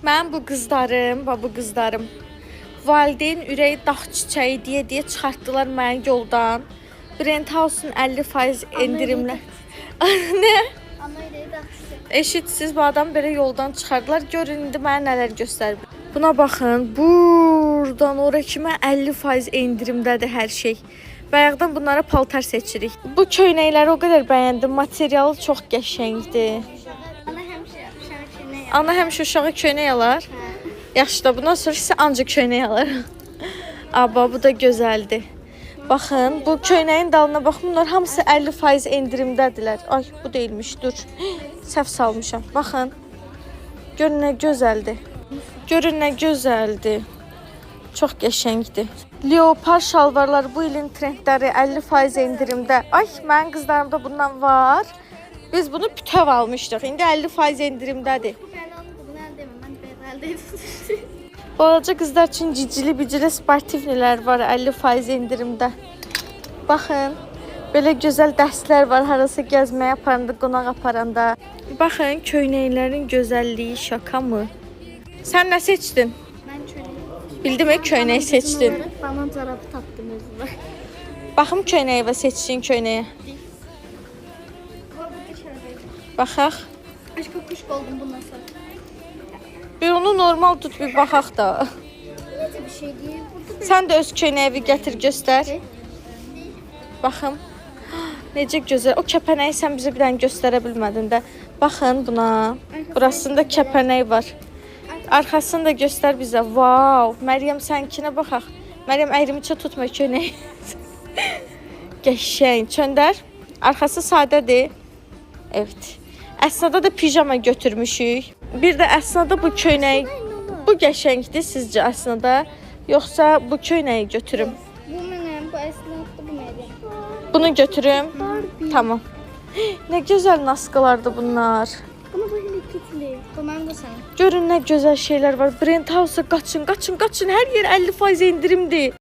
Mən bu qızlarım valideyn ürəyi dağ çiçəyi deyə çıxartdılar məni yoldan. Brandhouse'un 50% endirimlə. Nə? Eşitsiz bu adam belə yoldan çıxardılar. Görün indi mənə nələr göstərib. Buna baxın. Buradan ora kimi 50% endirimdədir hər şey. Bayaqdan bunlara paltar seçirik. Bu köynəkləri o qədər bəyəndim. Materialı çox qəşəngdir. Ana həmişə uşağa köynək alar. Yaxşı da bundan sonra isə ancaq köynək alır. Aba bu da gözəldir. Baxın, bu köynəyin dalına baxın. Bunlar hamısı 50% endirimdədirlər. Ay, bu deyilmiş, dur. Səhv salmışam. Baxın. Görün nə gözəldir. Görün nə gözəldir. Çox qəşəngdir. Leopar şalvarlar bu ilin trendləri 50% endirimdə. Ay, mənim qızlarımda bundan var. Biz bunu bütöv almışdıq. İndi 50% endirimdədir. Balaca qızlar üçün cicili-bicili sportivnilər var 50% endirimdə. Baxın, belə gözəl dəstlər var harasa gəzməyə aparanda, qonaq aparanda. Baxın, köynəklərin gözəlliyi şaka mı? Sən nə seçdin? Mən köynək. Bildim köynək seçdin. Bana çorabı tapdım özümə. Baxım köynəyi və seçdiyin köynəyə. Baxaq. Aşkı kuş oldum bundan sonra. Bir onu normal tut, bir baxaq da. Necə bir şey deyil. Sən də öz köynəyi bir gətir, göstər. Baxım. Necə gözəl. O kəpənəyi sən bizə bir dənə göstərə bilmədin də. Baxın buna. Burasında kəpənək var. Arxasını da göstər bizə. Wow. Məryəm sənkinə baxaq. Məryəm əyrimicə tutma köynəyi. Qəşəng. Çöndər. Arxası sadədir. Evet. Əsnada da pijama götürmüşük. Bir də əsnada bu köynəyi, bu qəşəngdir sizcə əsnada? Yoxsa bu köynəyi götürüm? Bu mənim, bu əsnafda bu mənim. Bunu götürüm. Tamam. Nə gözəl naskalardır bunlar. Bunu böyle kitli. Bu mənim də sənin. Görün nə gözəl şeylər var. Brandhouse'a qaçın. Hər yer 50% endirimdir.